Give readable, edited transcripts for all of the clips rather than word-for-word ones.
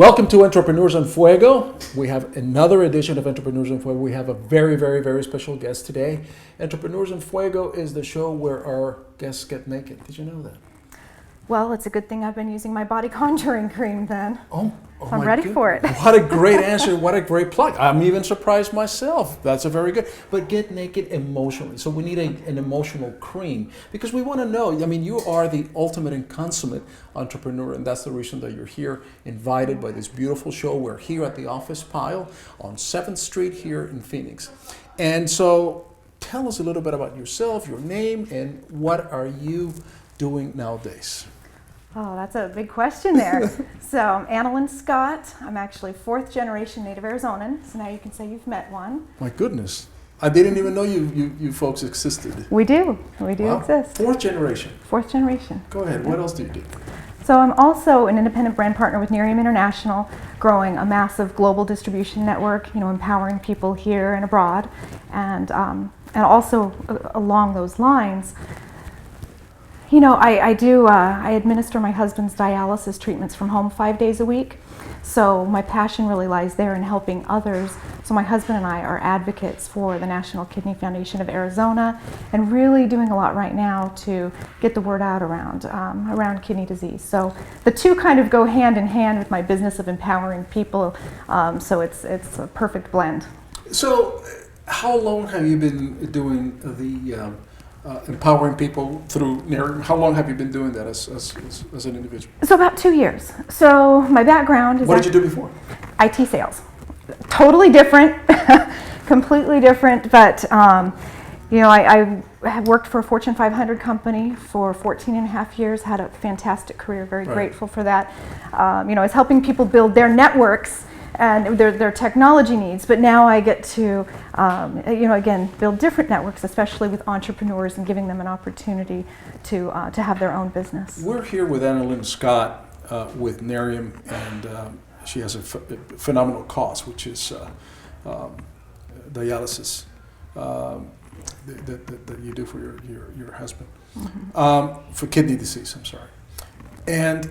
Welcome to Entrepreneurs on Fuego. We have another edition of Entrepreneurs on Fuego. We have a very, very, very special guest today. Entrepreneurs on Fuego is the show where our guests get naked. Did you know that? Well, it's a good thing I've been using my body contouring cream then. Oh so I'm ready for it. What a great answer. What a great plug. I'm even surprised myself. That's a very good. But get naked emotionally. So we need an emotional cream because we want to know. I mean, you are the ultimate and consummate entrepreneur, and that's the reason that you're here, invited by this beautiful show. We're here at the Office Pile on 7th Street here in Phoenix. And so tell us a little bit about yourself, your name, and what are you doing nowadays? Oh, that's a big question there. So I'm Analyn Scott. I'm actually 4th generation native Arizonan. So now you can say you've met one. My goodness. I didn't even know you folks existed. We do. We do exist. 4th generation. 4th generation. Go ahead. What else do you do? So I'm also an independent brand partner with Nerium International, growing a massive global distribution network, empowering people here and abroad. And also along those lines, I administer my husband's dialysis treatments from home 5 days a week. So my passion really lies there in helping others. So my husband and I are advocates for the National Kidney Foundation of Arizona and really doing a lot right now to get the word out around kidney disease. So the two kind of go hand in hand with my business of empowering people. So it's a perfect blend. So how long have you been doing the empowering people through Nerium? How long have you been doing that as an individual? So about 2 years. So my background is... What did you do before? IT sales. Totally different, completely different, but I have worked for a Fortune 500 company for 14 and a half years, had a fantastic career, very grateful for that. I was helping people build their networks and their technology needs, but now I get to, again, build different networks, especially with entrepreneurs and giving them an opportunity to have their own business. We're here with Analyn Scott with Nerium, and she has a phenomenal cause, which is dialysis that you do for your husband, for kidney disease, I'm sorry. And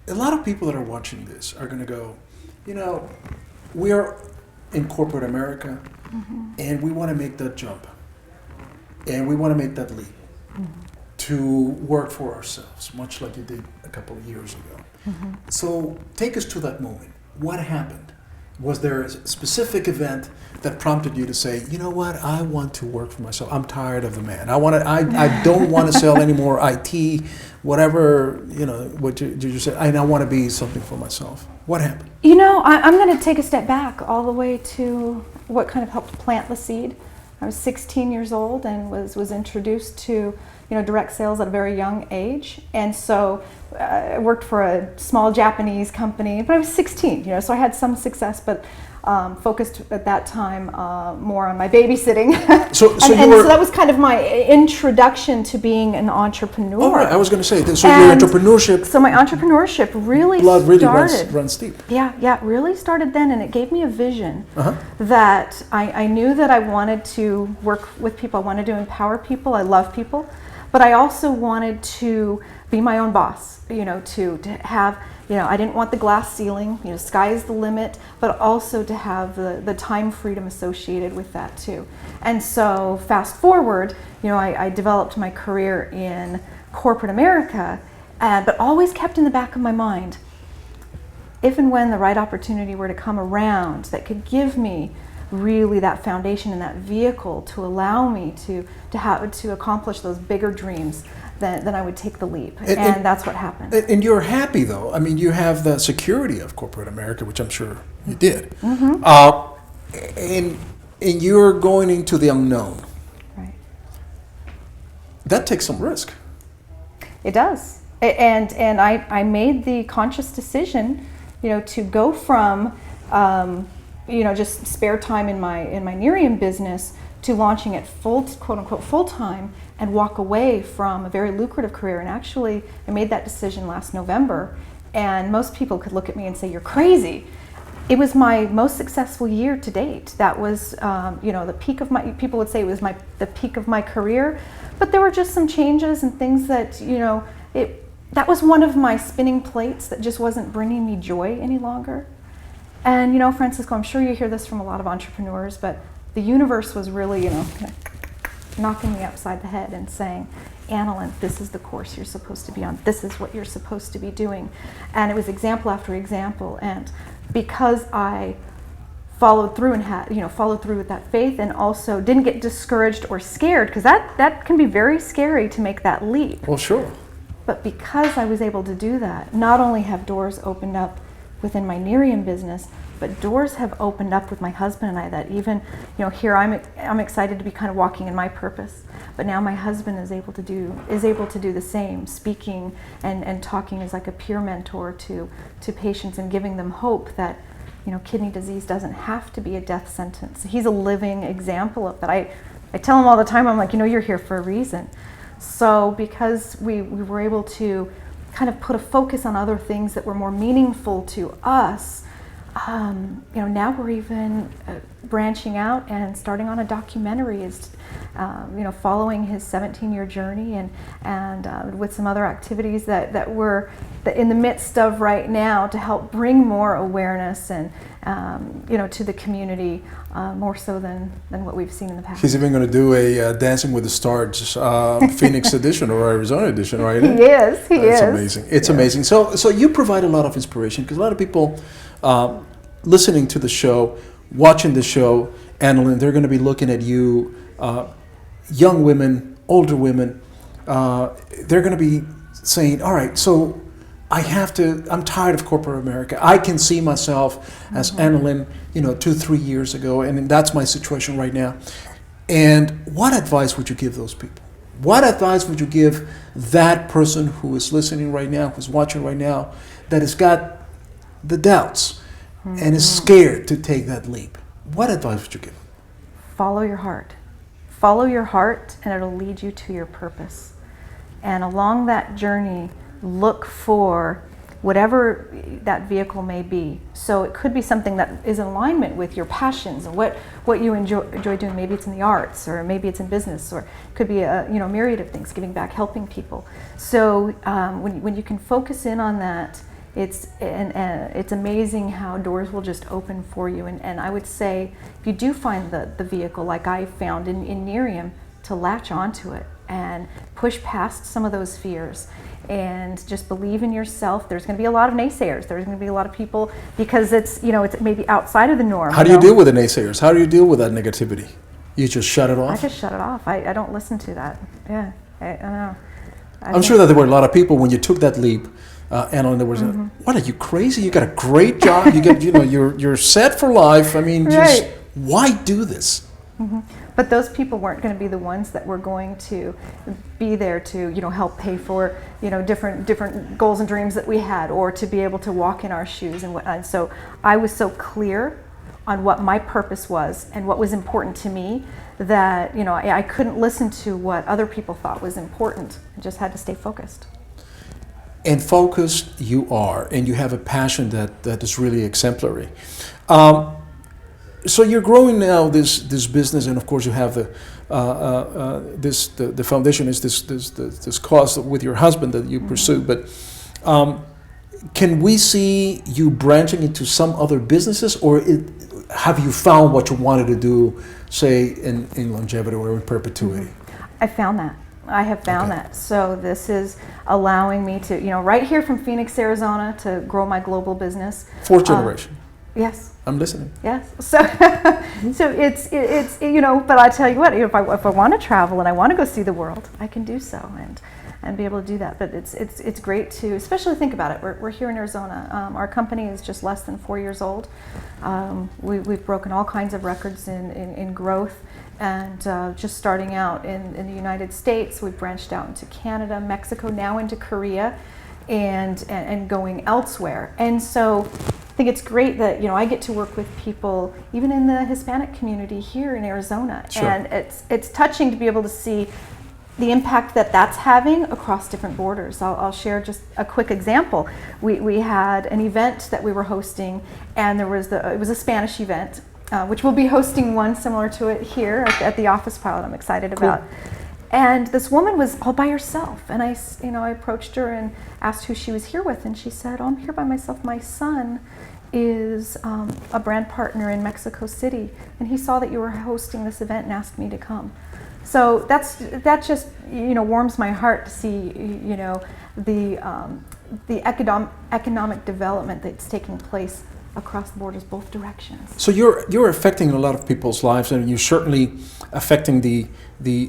a lot of people that are watching this are going to go, we are in corporate America, and we want to make that jump, and we want to make that leap to work for ourselves, much like you did a couple of years ago. So take us to that moment. What happened? Was there a specific event that prompted you to say, you know what, I want to work for myself. I'm tired of the man. I don't want to sell any more IT, whatever, what you just said, and I want to be something for myself. What happened? I'm going to take a step back all the way to what kind of helped plant the seed. I was 16 years old and was introduced to direct sales at a very young age, and so I worked for a small Japanese company, but I was 16, so I had some success, but focused at that time more on my babysitting. So that was kind of my introduction to being an entrepreneur. Oh, right. I was going to say, so your entrepreneurship. So my entrepreneurship really runs deep. Yeah, it really started then, and it gave me a vision that I knew that I wanted to work with people. I wanted to empower people. I love people. But I also wanted to be my own boss, to have, I didn't want the glass ceiling, sky is the limit, but also to have the time freedom associated with that too. And so fast forward, I developed my career in corporate America, but always kept in the back of my mind, if and when the right opportunity were to come around that could give me really that foundation and that vehicle to allow me to accomplish those bigger dreams, then I would take the leap, and that's what happened. And you're happy though. I mean, you have the security of corporate America, which I'm sure you did, and you're going into the unknown. Right. That takes some risk. It does, and I made the conscious decision, to go from just spare time in my Nerium business to launching it quote unquote full time, and walk away from a very lucrative career. And actually, I made that decision last November, and most people could look at me and say, you're crazy. It was my most successful year to date. That was, the peak of my, people would say it was the peak of my career, but there were just some changes and things that, that was one of my spinning plates that just wasn't bringing me joy any longer. And you know, Francisco, I'm sure you hear this from a lot of entrepreneurs, but the universe was really, you know, knocking me upside the head and saying, Analyn, this is the course you're supposed to be on. This is what you're supposed to be doing. And it was example after example. And because I followed through and followed through with that faith, and also didn't get discouraged or scared, because that can be very scary to make that leap. Well, sure. But because I was able to do that, not only have doors opened up within my Nerium business, but doors have opened up with my husband and I, that even, you know, here I'm excited to be kind of walking in my purpose, but now my husband is able to do the same, speaking and talking as like a peer mentor to patients and giving them hope that, you know, kidney disease doesn't have to be a death sentence. He's a living example of that. I tell him all the time, I'm like, you know, you're here for a reason. So because we were able to kind of put a focus on other things that were more meaningful to us, you know, now we're even branching out and starting on a documentary, is you know, following his 17-year journey, and with some other activities that we're in the midst of right now to help bring more awareness and you know, to the community, more so than what we've seen in the past. He's even going to do a Dancing with the Stars Phoenix edition or Arizona edition, right? He is. It's amazing. It's amazing. So you provide a lot of inspiration, because a lot of people listening to the show, watching the show, Analyn, they're going to be looking at you, young women, older women. They're going to be saying, all right, so I'm tired of corporate America. I can see myself as Analyn, you know, 2-3 years ago, and that's my situation right now. And what advice would you give those people? What advice would you give that person who is listening right now, who's watching right now, that has got the doubts and is scared to take that leap? What advice would you give? Follow your heart. Follow your heart, and it'll lead you to your purpose. And along that journey, look for whatever that vehicle may be. So it could be something that is in alignment with your passions and what you enjoy doing. Maybe it's in the arts, or maybe it's in business, or it could be a myriad of things, giving back, helping people. So when you can focus in on that, it's amazing how doors will just open for you. And I would say, if you do find the vehicle like I found in Nerium, to latch onto it and push past some of those fears and just believe in yourself. There's going to be a lot of naysayers. There's going to be a lot of people, because it's maybe outside of the norm. How do you deal with the naysayers? How do you deal with that negativity? You just shut it off? I just shut it off. I don't listen to that. Yeah, I don't know. I'm sure that there were a lot of people when you took that leap, Analyn, there was what, are you crazy? You got a great job. You get, you're set for life. I mean, just Right. Why do this? But those people weren't going to be the ones that were going to be there to, help pay for, different goals and dreams that we had, or to be able to walk in our shoes and whatnot. So I was so clear on what my purpose was and what was important to me that, I couldn't listen to what other people thought was important. I just had to stay focused. And focused you are, and you have a passion that is really exemplary. So you're growing now this business, and of course you have the foundation is this cause with your husband that you pursue. But can we see you branching into some other businesses, or have you found what you wanted to do, say in longevity or in perpetuity? I found that. I have found that. So this is allowing me to, right here from Phoenix, Arizona, to grow my global business. Fourth generation. Yes. I'm listening. Yes. So, so it's but I tell you what, if I want to travel and I want to go see the world, I can do so and be able to do that. But it's great to, especially think about it. We're here in Arizona. Our company is just less than 4 years old. We've broken all kinds of records in growth, and just starting out in the United States, we've branched out into Canada, Mexico, now into Korea, and going elsewhere. And so I think it's great that I get to work with people even in the Hispanic community here in Arizona. Sure. And it's touching to be able to see the impact that's having across different borders. I'll share just a quick example. We had an event that we were hosting, and it was a Spanish event, which we'll be hosting one similar to it here at the Office Pilot. I'm excited about. And this woman was all by herself. And I approached her and asked who she was here with. And she said, "Oh, I'm here by myself. My son is a brand partner in Mexico City. And he saw that you were hosting this event and asked me to come." So that just, warms my heart to see, the economic development that's taking place across the borders, both directions. So you're affecting a lot of people's lives, and you're certainly affecting the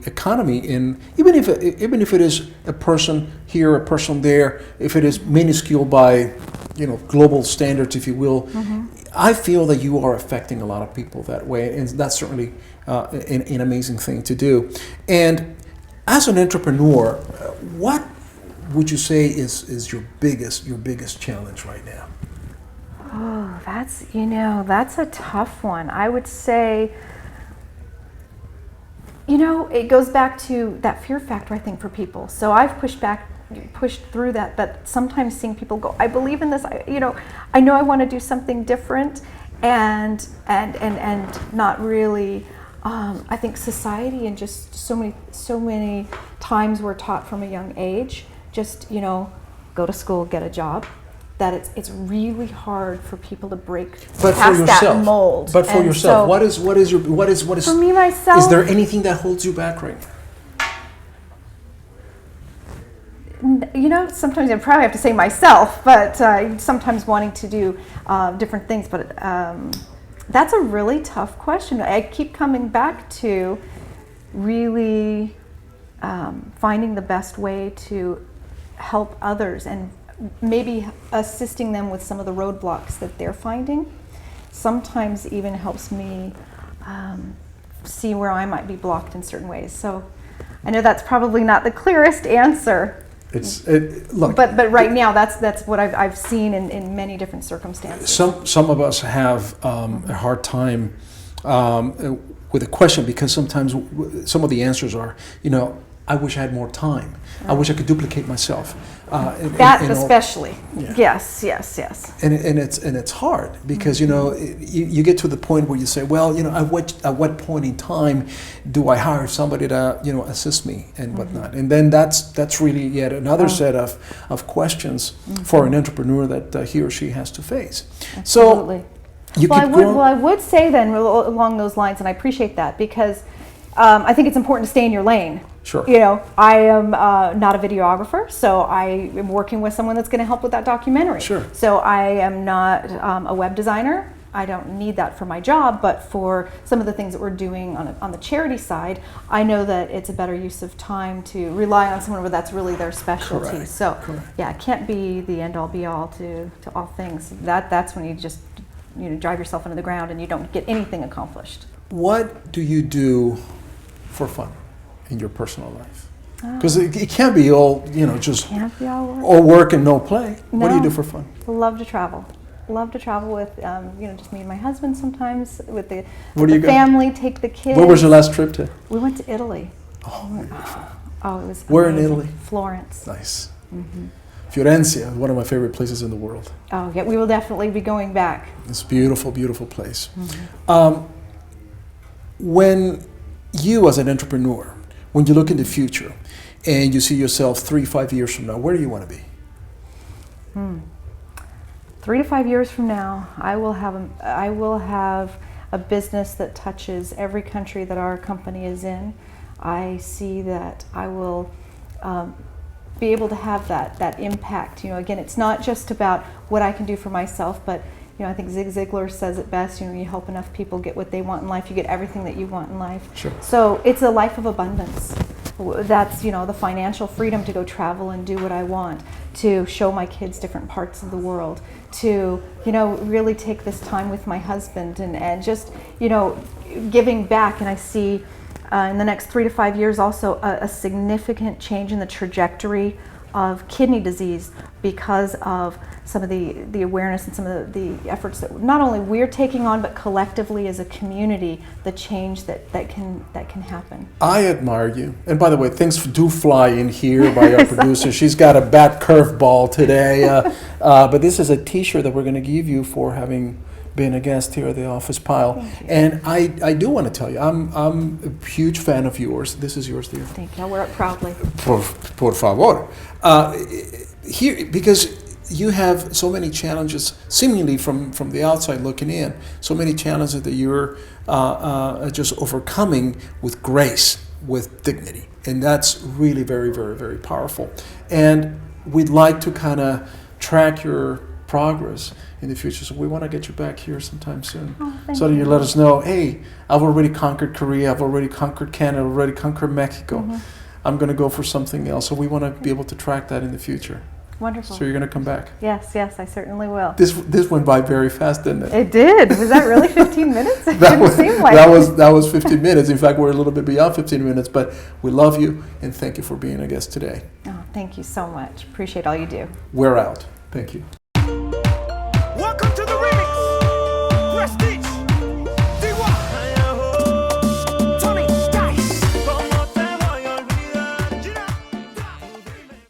economy. In even if it is a person here, a person there, if it is minuscule by global standards, if you will, I feel that you are affecting a lot of people that way, and that's certainly an amazing thing to do. And as an entrepreneur, what would you say is your biggest challenge right now? Oh, that's a tough one. I would say, it goes back to that fear factor, I think, for people. So I've pushed through that, but sometimes seeing people go, "I believe in this, I know I want to do something different," and not really. I think society and just so many times we're taught from a young age, just go to school, get a job. That it's really hard for people to break past that mold. But for yourself, so, what is for me myself? Is there anything that holds you back right now? Sometimes I probably have to say myself, but sometimes wanting to do different things. But that's a really tough question. I keep coming back to really finding the best way to help others and maybe assisting them with some of the roadblocks that they're finding. Sometimes even helps me see where I might be blocked in certain ways. So I know that's probably not the clearest answer. But right now that's what I've seen in many different circumstances. Some of us have a hard time with a question, because sometimes some of the answers are, I wish I had more time. I wish I could duplicate myself. Especially. Yeah. Yes. And it's hard because you get to the point where you say, well, at what point in time do I hire somebody to assist me and whatnot? And then that's really yet another set of questions for an entrepreneur that he or she has to face. Absolutely. So I would say then along those lines, and I appreciate that, because I think it's important to stay in your lane. Sure. I am not a videographer, so I am working with someone that's going to help with that documentary. Sure. So I am not a web designer. I don't need that for my job, but for some of the things that we're doing on the charity side, I know that it's a better use of time to rely on someone where that's really their specialty. Correct. So Correct. Yeah, it can't be the end all be all to all things. That's when you just drive yourself into the ground and you don't get anything accomplished. What do you do for fun in your personal life? Because it can't be all, just can't be all work. All work and no play. No. What do you do for fun? Love to travel. Love to travel with, just me and my husband sometimes, with the family, take the kids. Where was your last trip to? We went to Italy. Oh, beautiful. Oh, it was Where amazing. in Italy? Florence. Nice. Firenze, one of my favorite places in the world. Oh, yeah, we will definitely be going back. It's a beautiful, beautiful place. When you, as an entrepreneur, when you look in the future and you see yourself 3-5 years from now, where do you want to be? 3 to 5 years from now, I will have a business that touches every country that our company is in. I see that I will be able to have that impact. Again, it's not just about what I can do for myself, but I think Zig Ziglar says it best, you help enough people get what they want in life, you get everything that you want in life. Sure. So it's a life of abundance. That's, the financial freedom to go travel and do what I want, to show my kids different parts of the world, to, really take this time with my husband and just, giving back. And I see in the next 3 to 5 years also a significant change in the trajectory of kidney disease because of some of the awareness and some of the efforts that not only we're taking on, but collectively as a community, the change that can happen. I admire you. And by the way, things do fly in here by our producer. She's got a bat curveball today. But this is a t-shirt that we're going to give you for having being a guest here at the Office Pile. And I do want to tell you, I'm a huge fan of yours. This is yours, dear. Thank you. I'll wear it proudly. Por favor. Here, because you have so many challenges, seemingly from the outside looking in, so many challenges that you're just overcoming with grace, with dignity. And that's really very, very, very powerful. And we'd like to kind of track your progress in the future. So we want to get you back here sometime soon. So that you let us know, hey, I've already conquered Korea, I've already conquered Canada, I've already conquered Mexico. I'm going to go for something else. So we want to be able to track that in the future. Wonderful. So you're going to come back. Yes, I certainly will. This went by very fast, didn't it? It did. Was that really 15 minutes? It that didn't was, seem like that was 15 minutes. In fact, we're a little bit beyond 15 minutes, but we love you and thank you for being a guest today. Oh, thank you so much. Appreciate all you do. We're out. Thank you.